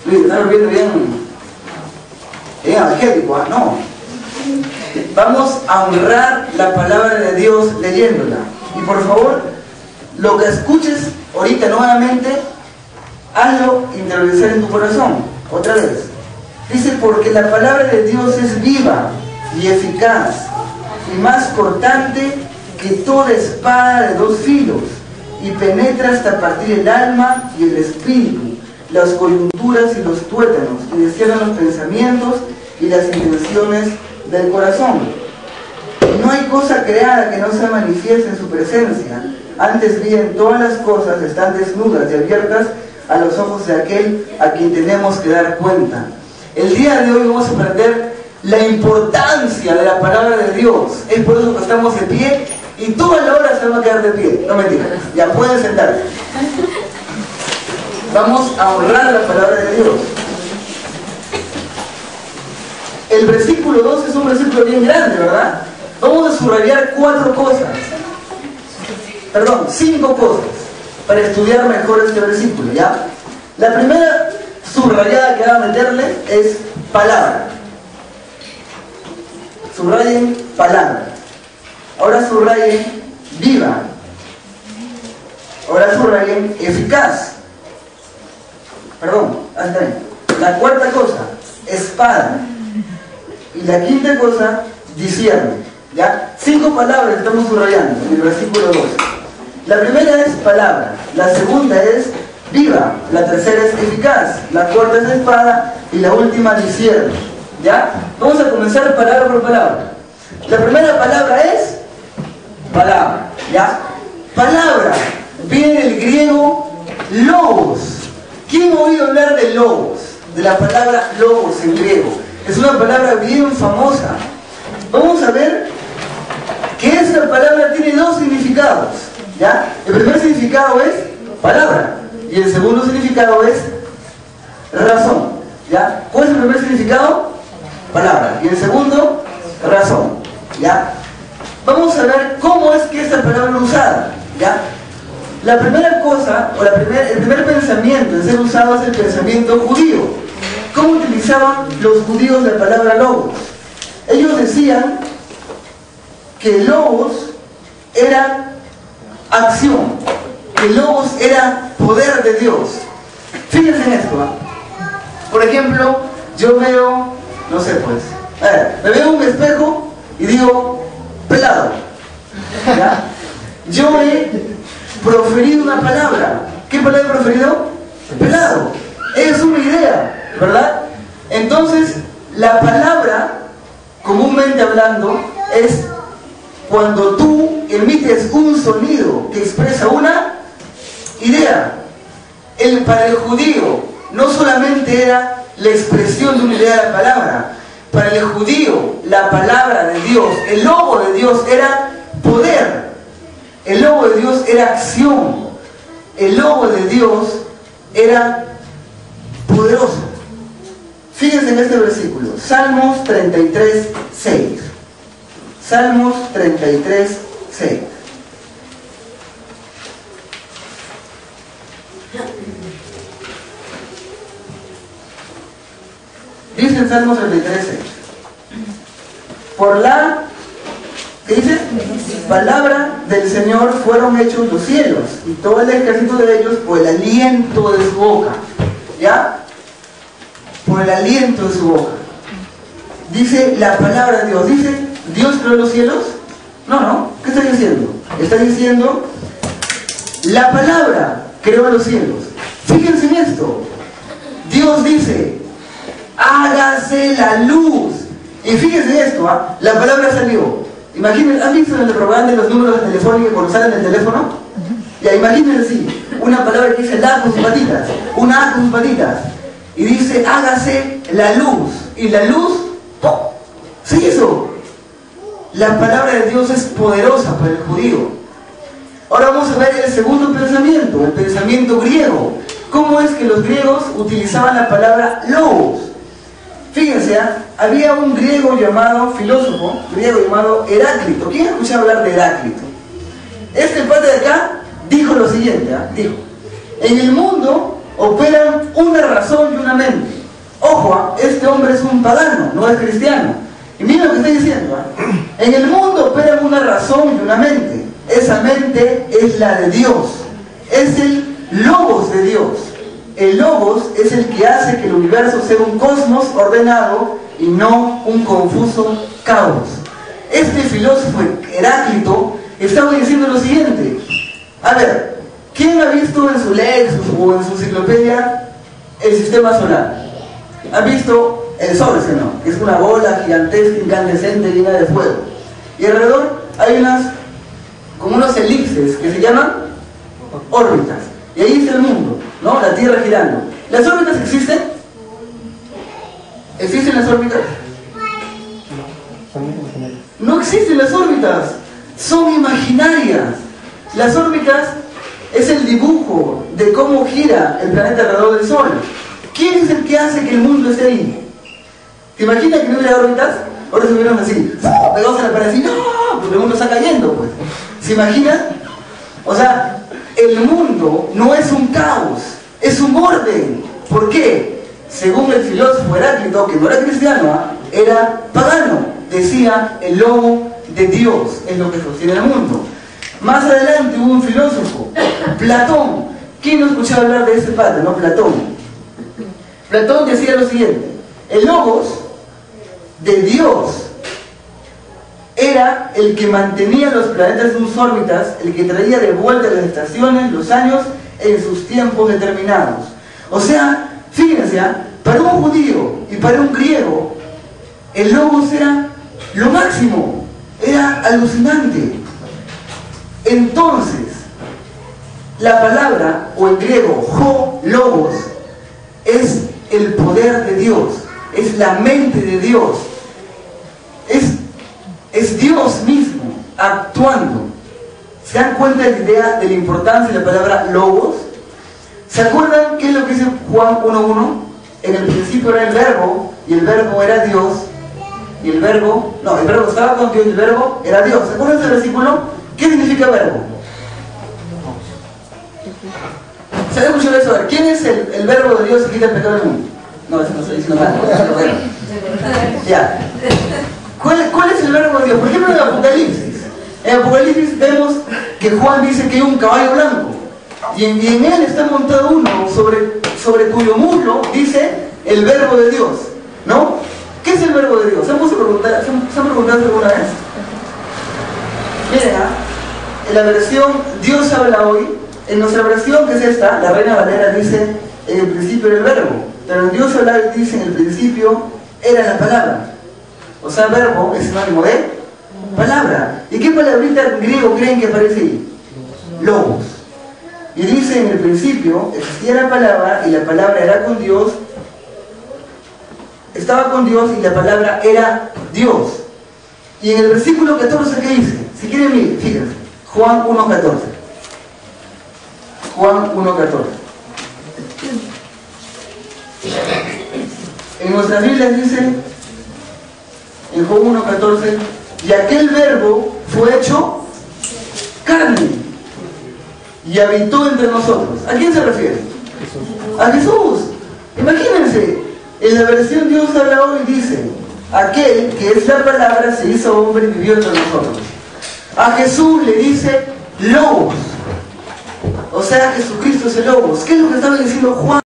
Luis, ¿estás viendo bien evangélico? No. Vamos a honrar la palabra de Dios leyéndola. Y por favor, lo que escuches ahorita nuevamente, hazlo interiorizar en tu corazón. Otra vez. Dice, porque la palabra de Dios es viva y eficaz y más cortante que toda espada de dos filos, y penetra hasta partir el alma y el espíritu, las coyunturas y los tuétanos, y discierne los pensamientos y las intenciones del corazón. No hay cosa creada que no se manifieste en su presencia. Antes bien, todas las cosas están desnudas y abiertas a los ojos de aquel a quien tenemos que dar cuenta. El día de hoy vamos a aprender la importancia de la palabra de Dios. Es por eso que estamos de pie y toda la hora se van a quedar de pie. No mentira, ya pueden sentarse. Vamos a honrar la palabra de Dios. El versículo 2 es un versículo bien grande, ¿verdad? Vamos a subrayar 5 cosas para estudiar mejor este versículo, ¿ya? La primera subrayada que va a meterle es palabra. Subrayen palabra. Ahora subrayen viva. Ahora subrayen eficaz. Perdón, hasta ahí. La cuarta cosa, espada. Y la quinta cosa, discierne. ¿Ya? 5 palabras estamos subrayando en el versículo 2. La primera es palabra, la segunda es viva, la tercera es eficaz, la cuarta es espada y la última discierne. ¿Ya? Vamos a comenzar palabra por palabra. La primera palabra es palabra. ¿Ya? Palabra viene del griego logos. ¿Quién ha oído hablar de logos? De la palabra logos en griego. Es una palabra bien famosa. Vamos a ver que esta palabra tiene 2 significados. ¿Ya? El primer significado es palabra y el segundo significado es razón. ¿Ya? ¿Cuál es el primer significado? Palabra. Y el segundo, razón. ¿Ya? Vamos a ver cómo es que esta palabra es usada. ¿Ya? La primera cosa, o el primer pensamiento en ser usado es el pensamiento judío. ¿Cómo utilizaban los judíos la palabra logos? Ellos decían que logos era acción, que logos era poder de Dios. Fíjense en esto, ¿eh? Por ejemplo, yo veo, no sé pues, a ver, me veo en un espejo y digo, pelado. ¿Ya? Yo he proferido una palabra. ¿Qué palabra he proferido? Pelado. Es una idea, ¿verdad? Entonces, la palabra, comúnmente hablando, es cuando tú emites un sonido que expresa una idea. Para el judío no solamente era la expresión de una idea de la palabra. Para el judío, la palabra de Dios, el logo de Dios era poder. El logo de Dios era acción. El logo de Dios era poderoso. Fíjense en este versículo, Salmos 33, 6. Salmos 33, 6. Dice en Salmos 33, 6. Por la, ¿qué dice? Palabra del Señor fueron hechos los cielos, y todo el ejército de ellos por el aliento de su boca. ¿Ya? Por el aliento de su boca. Dice la palabra de Dios. Dice, ¿Dios creó los cielos? No. ¿Qué está diciendo? Está diciendo, la palabra creó los cielos. Fíjense en esto. Dios dice, hágase la luz. Y fíjense en esto, ¿ah? La palabra salió. Imagínense, ¿han visto en el programa de los números telefónicos cuando salen del teléfono? Ya, imagínense así, una palabra que dice la con sus patitas, una A con sus patitas, y dice, hágase la luz. Y la luz, ¡pum!, se hizo. La palabra de Dios es poderosa para el judío. Ahora vamos a ver el segundo pensamiento, el pensamiento griego. ¿Cómo es que los griegos utilizaban la palabra logos? Fíjense, había un griego llamado, filósofo, griego llamado Heráclito. ¿Quién ha escuchado hablar de Heráclito? Este padre de acá dijo lo siguiente, dijo, en el mundo operan una razón y una mente. Ojo, este hombre es un pagano, no es cristiano. Y mira lo que está diciendo. En el mundo operan una razón y una mente. Esa mente es la de Dios. Es el logos de Dios. El logos es el que hace que el universo sea un cosmos ordenado y no un confuso caos. Este filósofo Heráclito estaba diciendo lo siguiente. A ver, ¿quién ha visto en su Lexus o en su enciclopedia el sistema solar? ¿Ha visto el Sol, sí, no? Que es una bola gigantesca, incandescente, llena de fuego. Y alrededor hay como unos elipses que se llaman órbitas. Y ahí está el mundo, ¿no? La Tierra girando. ¿Las órbitas existen? ¿Existen las órbitas? No existen las órbitas. Son imaginarias. Las órbitas es el dibujo de cómo gira el planeta alrededor del Sol. ¿Quién es el que hace que el mundo esté ahí? ¿Te imaginas que no hubiera órbitas? Ahora se vieron así, pegados en la pared así, ¡no! Porque el mundo está cayendo, pues. ¿Se imaginan? O sea, el mundo no es un caos, es un orden. ¿Por qué? Según el filósofo Heráclito, que no era cristiano, era pagano. Decía, el logo de Dios es lo que sostiene el mundo. Más adelante hubo un filósofo, Platón. ¿Quién no ha escuchado hablar de ese padre, no? Platón. Platón decía lo siguiente: el logos de Dios era el que mantenía los planetas en sus órbitas, el que traía de vuelta las estaciones, los años, en sus tiempos determinados. O sea, fíjense, para un judío y para un griego, el logos era lo máximo, era alucinante. Entonces, la palabra, o en griego, ho, logos, es el poder de Dios, es la mente de Dios, es Dios mismo actuando. ¿Se dan cuenta de la idea de la importancia de la palabra logos? ¿Se acuerdan qué es lo que dice Juan 1:1? En el principio era el verbo, y el verbo era Dios, y el verbo estaba con Dios, y el verbo era Dios. ¿Se acuerdan de ese versículo? ¿Qué significa verbo? ¿Se han escuchado eso? ¿Quién es el verbo de Dios que quita el pecado del mundo? No, eso no estoy diciendo mal. Ya. ¿Cuál es el verbo de Dios? Por ejemplo, en el Apocalipsis. En Apocalipsis vemos que Juan dice que hay un caballo blanco. Y en él está montado uno sobre cuyo muslo dice el verbo de Dios. ¿No? ¿Qué es el verbo de Dios? ¿Se han preguntado alguna vez? Miren, en la versión Dios habla hoy, en nuestra versión, que es esta, la Reina Valera dice, en el principio era el verbo. Pero en Dios habla dice, en el principio era la palabra. O sea, verbo es sinónimo de palabra. ¿Y qué palabrita en griego creen que aparece ahí? Logos. Y dice, en el principio existía la palabra, y la palabra era con Dios, estaba con Dios, y la palabra era Dios. Y en el versículo 14, ¿qué dice? Si quieren, miren, fíjense, Juan 1:14. Juan 1:14. En nuestras Biblias dice, en Juan 1:14, y aquel verbo fue hecho carne y habitó entre nosotros. ¿A quién se refiere? A Jesús. Imagínense, en la versión Dios habla hoy dice, aquel que es la palabra se hizo hombre y vivió entre nosotros. A Jesús le dice Logos. O sea, Jesucristo es el Logos. ¿Qué es lo que estaba diciendo Juan?